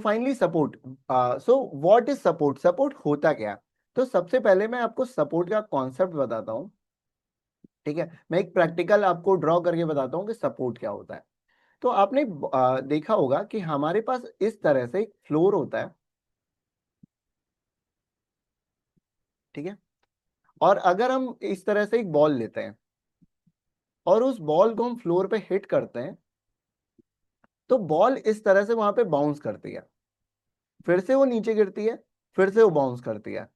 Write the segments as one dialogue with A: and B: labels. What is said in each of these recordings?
A: Finally support. So what is support? Support होता क्या? तो सबसे पहले मैं आपको सपोर्ट का कॉन्सेप्ट बताता हूँ, ठीक है। मैं एक प्रैक्टिकल आपको ड्रॉ करके बताता हूँ कि सपोर्ट क्या होता है। तो आपने देखा होगा कि हमारे पास इस तरह से एक फ्लोर होता है, ठीक है। और अगर हम इस तरह से एक बॉल लेते हैं और उस बॉल को हम फ्लोर पे हिट करते हैं, तो बॉल इस तरह से वहां पे बाउंस करती है, फिर से वो नीचे गिरती है, फिर से वो बाउंस करती है,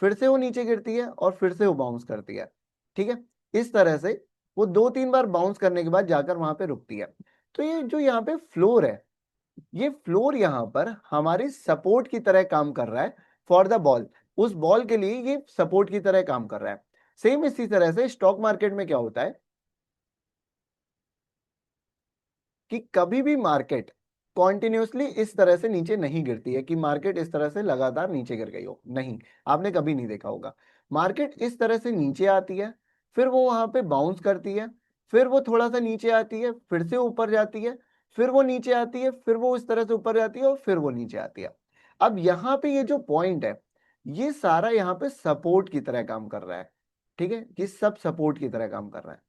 A: फिर से वो नीचे गिरती है और फिर से वो बाउंस करती है, ठीक है। इस तरह से वो 2-3 बार बाउंस करने के बाद जाकर वहां पे रुकती है। तो ये जो यहाँ पे फ्लोर है, ये फ्लोर यहाँ पर हमारे सपोर्ट की तरह काम कर रहा है फॉर द बॉल। उस बॉल के लिए ये सपोर्ट की तरह काम कर रहा है। सेम इसी तरह से स्टॉक मार्केट में क्या होता है कि कभी भी मार्केट कॉन्टिन्यूसली इस तरह से नीचे नहीं गिरती है, कि मार्केट इस तरह से लगातार नीचे गिर गई हो, नहीं, आपने कभी नहीं देखा होगा। मार्केट इस तरह से नीचे आती है, फिर वो वहां पे बाउंस करती है, फिर वो थोड़ा सा नीचे आती है, फिर से ऊपर जाती है, फिर वो नीचे आती है, फिर वो इस तरह से ऊपर जाती है और फिर वो नीचे आती है। अब यहाँ पे ये जो पॉइंट है, ये सारा यहाँ पे सपोर्ट की तरह काम कर रहा है, ठीक है। ये सब सपोर्ट की तरह काम कर रहा है।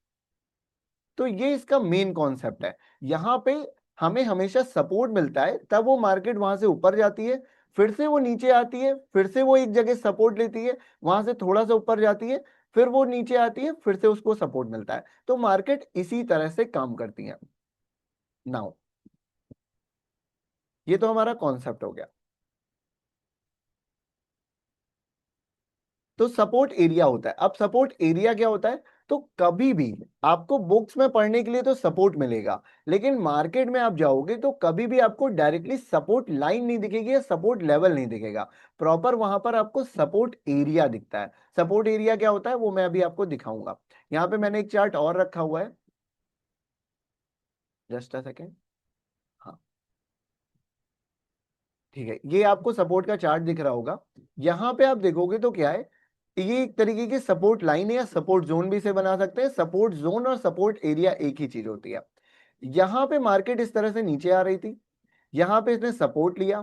A: तो ये इसका मेन कॉन्सेप्ट है। यहां पे हमें हमेशा सपोर्ट मिलता है, तब वो मार्केट वहां से ऊपर जाती है, फिर से वो नीचे आती है, फिर से वो एक जगह सपोर्ट लेती है, वहां से थोड़ा सा ऊपर जाती है, फिर वो नीचे आती है, फिर से उसको सपोर्ट मिलता है। तो मार्केट इसी तरह से काम करती है। नाउ ये तो हमारा कॉन्सेप्ट हो गया। तो सपोर्ट एरिया होता है। अब सपोर्ट एरिया क्या होता है? तो कभी भी आपको बुक्स में पढ़ने के लिए तो सपोर्ट मिलेगा, लेकिन मार्केट में आप जाओगे तो कभी भी आपको डायरेक्टली सपोर्ट लाइन नहीं दिखेगी या सपोर्ट लेवल नहीं दिखेगा। प्रॉपर वहां पर आपको सपोर्ट एरिया दिखता है। सपोर्ट एरिया क्या होता है वो मैं अभी आपको दिखाऊंगा। यहाँ पे मैंने एक चार्ट और रखा हुआ है, जस्ट अ सेकेंड। हाँ, ठीक है, ये आपको सपोर्ट का चार्ट दिख रहा होगा। यहाँ पे आप देखोगे तो क्या है, ये एक तरीके की सपोर्ट लाइन है या सपोर्ट जोन भी इसे बना सकते हैं। सपोर्ट जोन और सपोर्ट एरिया एक ही चीज होती है। यहाँ पे मार्केट इस तरह से नीचे आ रही थी, यहाँ पे इसने सपोर्ट लिया,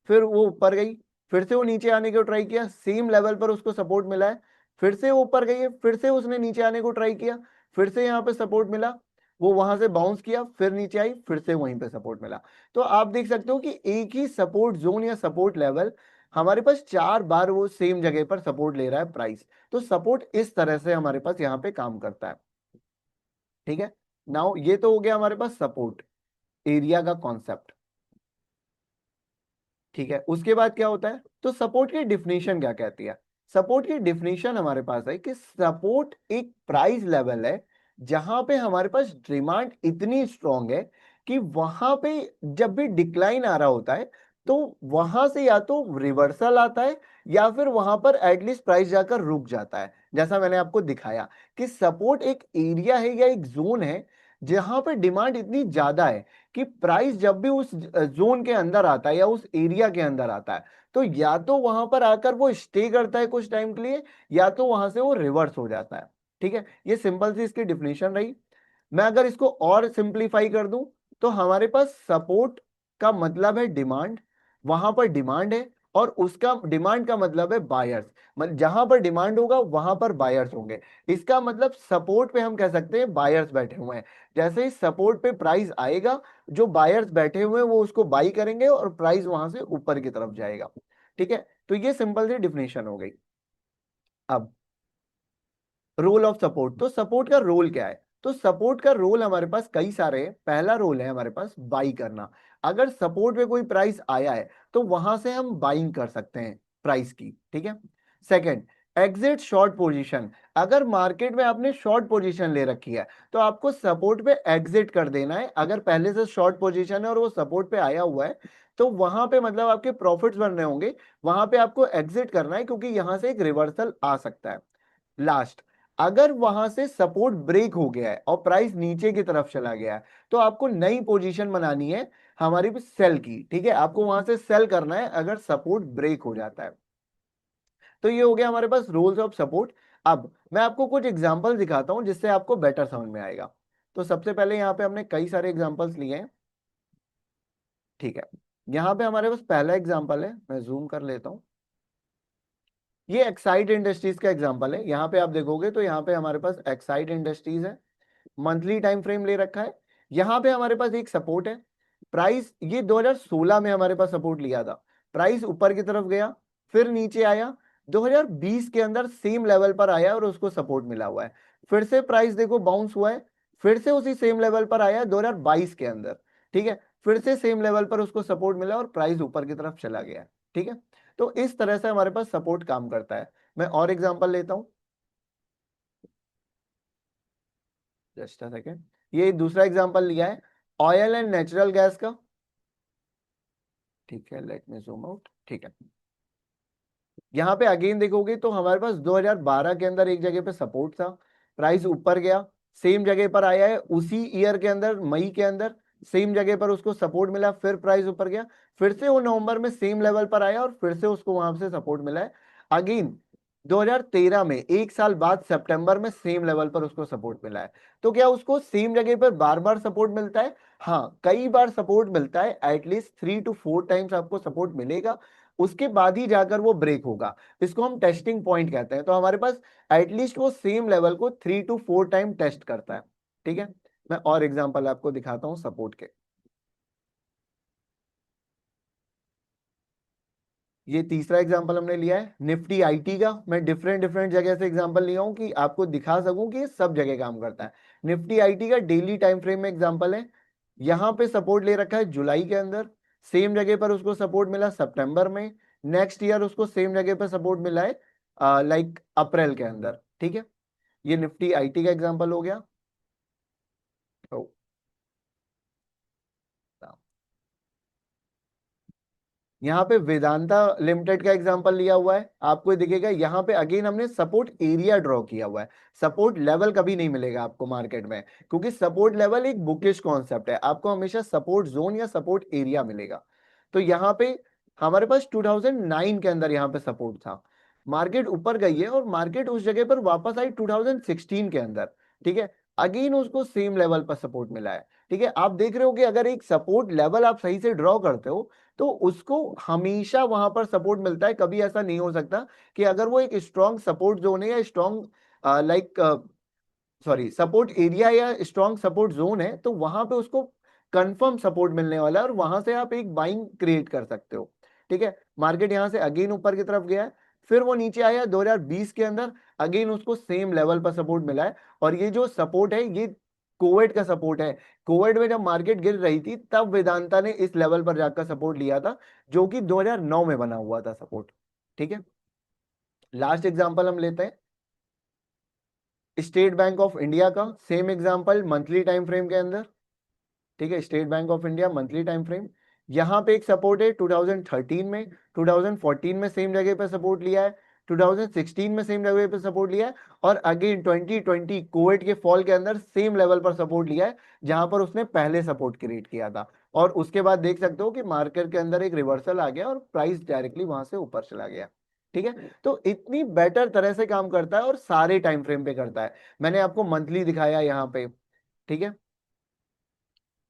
A: फिर वो ऊपर गई, फिर से वो नीचे आने को ट्राई किया, सेम लेवल पर उसको सपोर्ट मिला है, फिर से वो ऊपर गई है, फिर से उसने नीचे आने को ट्राई किया, फिर से यहाँ पे सपोर्ट मिला, वो वहां से बाउंस किया, फिर नीचे आई, फिर से वहीं पे सपोर्ट मिला। तो आप देख सकते हो कि एक ही सपोर्ट जोन या सपोर्ट लेवल हमारे पास 4 बार वो सेम जगह पर सपोर्ट ले रहा है प्राइस। तो सपोर्ट इस तरह से हमारे पास यहाँ पे काम करता है, ठीक है। नाउ ये तो हो गया हमारे पास सपोर्ट एरिया का कॉन्सेप्ट, ठीक है। उसके बाद क्या होता है? तो सपोर्ट की डिफिनीशन क्या कहती है? सपोर्ट की डिफिनीशन हमारे पास है कि सपोर्ट एक प्राइस लेवल है जहां पे हमारे पास डिमांड इतनी स्ट्रांग है कि वहां पे जब भी डिक्लाइन आ रहा होता है तो वहां से या तो रिवर्सल आता है या फिर वहां पर एटलीस्ट प्राइस जाकर रुक जाता है। जैसा मैंने आपको दिखाया कि सपोर्ट एक एरिया है या एक जोन है जहां पे डिमांड इतनी ज्यादा है कि प्राइस जब भी उस जोन के अंदर आता है या उस एरिया के अंदर आता है तो या तो वहां पर आकर वो स्टे करता है कुछ टाइम के लिए, या तो वहां से वो रिवर्स हो जाता है, ठीक है। ये सिंपल सी इसकी डिफिनेशन रही। मैं अगर इसको और सिंपलीफाई कर दूं तो हमारे पास सपोर्ट का मतलब है डिमांड, वहां पर डिमांड है, और उसका डिमांड का मतलब है बायर्स। मतलब जहां पर डिमांड होगा वहां पर बायर्स होंगे। इसका मतलब सपोर्ट पे हम कह सकते हैं बायर्स बैठे हुए हैं। जैसे ही सपोर्ट पे प्राइस आएगा, जो बायर्स बैठे हुए हैं वो उसको बाई करेंगे और प्राइस वहां से ऊपर की तरफ जाएगा, ठीक है। तो ये सिंपल सी डिफिनेशन हो गई। अब रोल ऑफ सपोर्ट, तो सपोर्ट का रोल क्या है? तो सपोर्ट का रोल हमारे पास कई सारे हैं। पहला रोल है हमारे पास बाई करना। अगर सपोर्ट पे कोई प्राइस आया है तो वहां से हम बाइंग कर सकते हैं प्राइस की, ठीक है। Second, exit short position. अगर मार्केट में आपने शॉर्ट पोजीशन ले रखी है तो आपको सपोर्ट पे एग्जिट कर देना है। अगर पहले से शॉर्ट पोजीशन है और वो सपोर्ट पे आया हुआ है तो वहां पे मतलब आपके प्रॉफिट्स बन रहे होंगे, वहां पे आपको एग्जिट करना है क्योंकि यहां से एक रिवर्सल आ सकता है। लास्ट, अगर वहां से सपोर्ट ब्रेक हो गया है और प्राइस नीचे की तरफ चला गया है तो आपको नई पोजीशन बनानी है हमारी भी सेल की, ठीक है। आपको वहां से सेल करना है अगर सपोर्ट ब्रेक हो जाता है। तो ये हो गया हमारे पास रूल्स ऑफ सपोर्ट। अब मैं आपको कुछ एग्जांपल दिखाता हूं जिससे आपको बेटर समझ में आएगा। तो सबसे पहले यहाँ पे हमने कई सारे एग्जांपल्स लिए हैं, ठीक है। यहाँ पे हमारे पास पहला एग्जांपल है, मैं जूम कर लेता हूँ। ये एक्साइड इंडस्ट्रीज का एग्जांपल है। यहाँ पे आप देखोगे तो यहाँ पे हमारे पास एक्साइड इंडस्ट्रीज है, मंथली टाइम फ्रेम ले रखा है। यहाँ पे हमारे पास एक सपोर्ट है, प्राइस ये 2016 में हमारे पास सपोर्ट लिया था, प्राइस ऊपर की तरफ गया, फिर नीचे आया, 2020 के अंदर सेम लेवल पर आया और उसको सपोर्ट मिला हुआ है। फिर से प्राइस देखो बाउंस हुआ है, फिर से उसी सेम लेवल पर आया 2022 के अंदर, ठीक है, फिर से सेम लेवल पर उसको सपोर्ट मिला और प्राइस ऊपर की तरफ चला गया, ठीक है। तो इस तरह से हमारे पास सपोर्ट काम करता है। मैं और एग्जांपल लेता हूं, जस्ट अ सेकेंड। ये दूसरा एग्जांपल लिया है ऑयल एंड नेचुरल गैस का, ठीक है, लेट मी जूम आउट, ठीक है। यहाँ पे अगेन देखोगे तो हमारे पास 2012 के अंदर एक जगह पे सपोर्ट था, प्राइस ऊपर गया, सेम जगह पर आया है उसी ईयर के अंदर, मई के अंदर सेम जगह पर उसको सपोर्ट मिला, फिर प्राइस ऊपर गया, फिर से वो नवंबर में सेम लेवल पर आया और फिर से उसको वहां से सपोर्ट मिला है। अगेन 2013 में एक साल बाद सितंबर में सेम लेवल पर उसको सपोर्ट मिला है। तो क्या उसको सेम जगह पर बार बार सपोर्ट मिलता है? हाँ, कई बार सपोर्ट मिलता है, एटलीस्ट 3 to 4 टाइम्स आपको सपोर्ट मिलेगा, उसके बाद ही जाकर वो ब्रेक होगा। इसको हम टेस्टिंग पॉइंट कहते हैं। तो हमारे पास एटलीस्ट वो सेम लेवल को 3 to 4 टाइम टेस्ट करता है, ठीक है। मैं और एग्जांपल आपको दिखाता हूं सपोर्ट के। ये तीसरा एग्जांपल हमने लिया है निफ्टी आईटी का। मैं डिफरेंट डिफरेंट जगह से एग्जांपल लिया हूं कि आपको दिखा सकूं कि ये सब जगह काम करता है। निफ्टी आईटी का डेली टाइम फ्रेम में एग्जांपल है, यहां पे सपोर्ट ले रखा है जुलाई के अंदर, सेम जगह पर उसको सपोर्ट मिला सितंबर में, नेक्स्ट ईयर उसको सेम जगह पर सपोर्ट मिला है लाइक अप्रैल के अंदर, ठीक है। ये निफ्टी आईटी का एग्जांपल हो गया। तो यहाँ पे वेदांता लिमिटेड का एग्जांपल लिया हुआ है, आपको ये दिखेगा यहाँ पे अगेन हमने सपोर्ट एरिया ड्रॉ किया हुआ है। सपोर्ट लेवल कभी नहीं मिलेगा आपको मार्केट में, क्योंकि सपोर्ट लेवल एक बुकिश कॉन्सेप्ट है, आपको हमेशा सपोर्ट जोन या सपोर्ट एरिया मिलेगा। तो यहाँ पे हमारे पास 2009 के अंदर यहाँ पे सपोर्ट था, मार्केट ऊपर गई है और मार्केट उस जगह पर वापस आई 2016 के अंदर, ठीक है। अगेन उसको सेम लेवल पर सपोर्ट मिला है, ठीक है। आप देख रहे हो कि अगर एक सपोर्ट लेवल आप सही से ड्रॉ करते हो तो उसको हमेशा वहां पर सपोर्ट मिलता है। कभी ऐसा नहीं हो सकता कि अगर वो एक स्ट्रॉन्ग सपोर्ट जोन है या strong like sorry support area या स्ट्रॉन्ग सपोर्ट जोन है तो वहां पे उसको कंफर्म सपोर्ट मिलने वाला है और वहां से आप एक बाइंग क्रिएट कर सकते हो, ठीक है। मार्केट यहां से अगेन ऊपर की तरफ गया है, फिर वो नीचे आया 2020 के अंदर, अगेन उसको सेम लेवल पर सपोर्ट मिला है। और ये जो सपोर्ट है ये कोविड का सपोर्ट है। कोविड में जब मार्केट गिर रही थी तब वेदांता ने इस लेवल पर जाकर सपोर्ट लिया था, जो कि 2009 में बना हुआ था सपोर्ट, ठीक है। लास्ट एग्जांपल हम लेते हैं स्टेट बैंक ऑफ इंडिया का, same example monthly time frame के अंदर, ठीक है। State bank of India monthly time frame, यहाँ पे एक सपोर्ट है 2013 में, 2014 में सेम जगह पे सपोर्ट लिया है, 2016 में सेम जगह पे सपोर्ट लिया है, और अगेन 2020 कोविड के फॉल के अंदर सेम लेवल पर सपोर्ट लिया है जहां पर उसने पहले सपोर्ट क्रिएट किया था। और उसके बाद देख सकते हो कि मार्केट के अंदर एक रिवर्सल आ गया और प्राइस डायरेक्टली वहां से ऊपर चला गया, ठीक है। तो इतनी बेटर तरह से काम करता है और सारे टाइम फ्रेम पे करता है। मैंने आपको मंथली दिखाया यहाँ पे, ठीक है।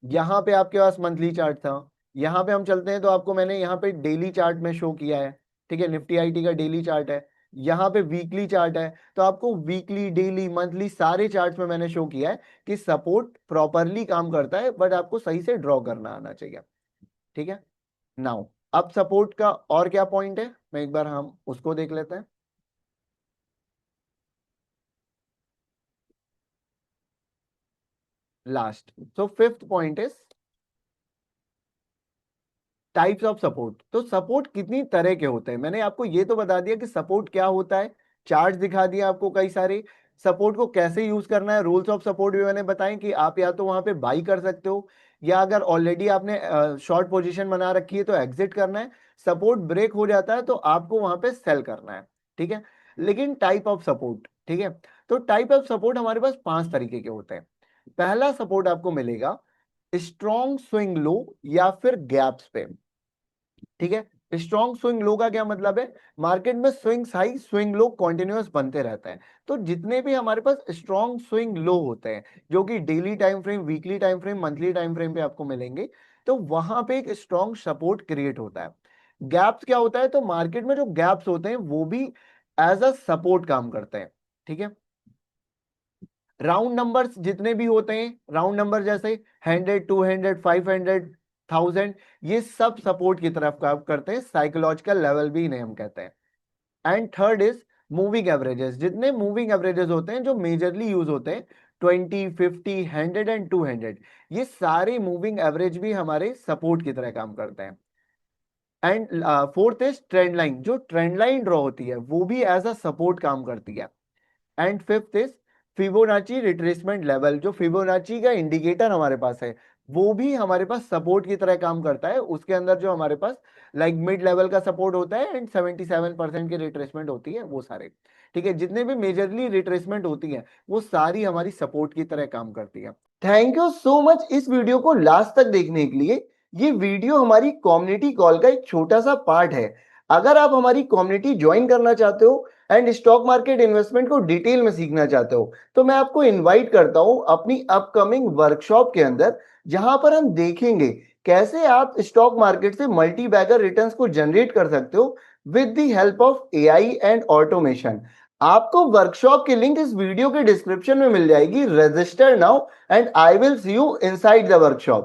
A: यहाँ पे आपके पास मंथली चार्ट था, यहाँ पे हम चलते हैं तो आपको मैंने यहाँ पे डेली चार्ट में शो किया है, ठीक है। निफ्टी आईटी का डेली चार्ट है, यहाँ पे वीकली चार्ट है, तो आपको वीकली डेली मंथली सारे चार्ट्स में मैंने शो किया है कि सपोर्ट प्रॉपरली काम करता है, बट आपको सही से ड्रॉ करना आना चाहिए, ठीक है। नाउ अब सपोर्ट का और क्या पॉइंट है, मैं एक बार हम उसको देख लेते हैं। Last, so fifth point is types of support. तो सपोर्ट कितनी तरह के होते हैं, मैंने आपको ये तो बता दिया कि सपोर्ट क्या होता है, चार्ट दिखा दिया आपको कई सारे। सपोर्ट को कैसे यूज करना है, रूल्स ऑफ सपोर्ट भी मैंने बताए कि आप या तो वहां पे बाई कर सकते हो, या अगर ऑलरेडी आपने शॉर्ट पोजीशन बना रखी है तो एग्जिट करना है। सपोर्ट ब्रेक हो जाता है तो आपको वहां पे सेल करना है, ठीक है। लेकिन टाइप ऑफ सपोर्ट, ठीक है, तो टाइप ऑफ सपोर्ट हमारे पास 5 तरीके के होते हैं। पहला सपोर्ट आपको मिलेगा स्ट्रॉन्ग स्विंग लो या फिर गैप्स पे, ठीक है। स्ट्रॉन्ग स्विंग लो का क्या मतलब है, मार्केट में swings high swing low continuous बनते रहते हैं। तो जितने भी हमारे पास स्ट्रॉन्ग स्विंग लो होते हैं जो कि daily time frame, weekly time frame, monthly time frame पे आपको मिलेंगे, तो वहां पे एक स्ट्रॉन्ग सपोर्ट क्रिएट होता है। गैप्स क्या होता है, तो मार्केट में जो गैप्स होते हैं वो भी एज अ सपोर्ट काम करते हैं। ठीक है, राउंड नंबर्स जितने भी होते हैं, राउंड नंबर जैसे 100, 200, 500, 1000, ये सब सपोर्ट की तरफ काम करते हैं, साइकोलॉजिकल लेवल भी इन्हें हम कहते हैं। And third is moving averages. जितने मूविंग एवरेजेस होते हैं जो मेजरली यूज होते हैं, 20, 50, 100 एंड 200, ये सारे मूविंग एवरेज भी हमारे सपोर्ट की तरह काम करते हैं। And fourth is trend line. जो ट्रेंड लाइन ड्रॉ होती है वो भी एज अ सपोर्ट काम करती है। And fifth is Fibonacci retracement level. जो फिबोनाची का इंडिकेटर हमारे पास है वो भी हमारे पास सपोर्ट की तरह काम करता है। उसके अंदर जो हमारे पास लाइक मिड लेवल का सपोर्ट होता है एंड 77% की रिट्रेसमेंट होती है, वो सारे। ठीक है, जितने भी मेजरली रिट्रेसमेंट होती है वो सारी हमारी सपोर्ट की तरह काम करती है। थैंक यू सो मच इस वीडियो को लास्ट तक देखने के लिए। ये वीडियो हमारी कम्युनिटी कॉल का एक छोटा सा पार्ट है। अगर आप हमारी कम्युनिटी ज्वाइन करना चाहते हो एंड स्टॉक मार्केट इन्वेस्टमेंट को डिटेल में सीखना चाहते हो, तो मैं आपको इनवाइट करता हूं अपनी अपकमिंग वर्कशॉप के अंदर, जहां पर हम देखेंगे कैसे आप स्टॉक मार्केट से मल्टी बैगर रिटर्न्स को जनरेट कर सकते हो with the help of AI and automation. आपको वर्कशॉप की लिंक इस वीडियो के डिस्क्रिप्शन में मिल जाएगी। Register now and I will see you inside the workshop.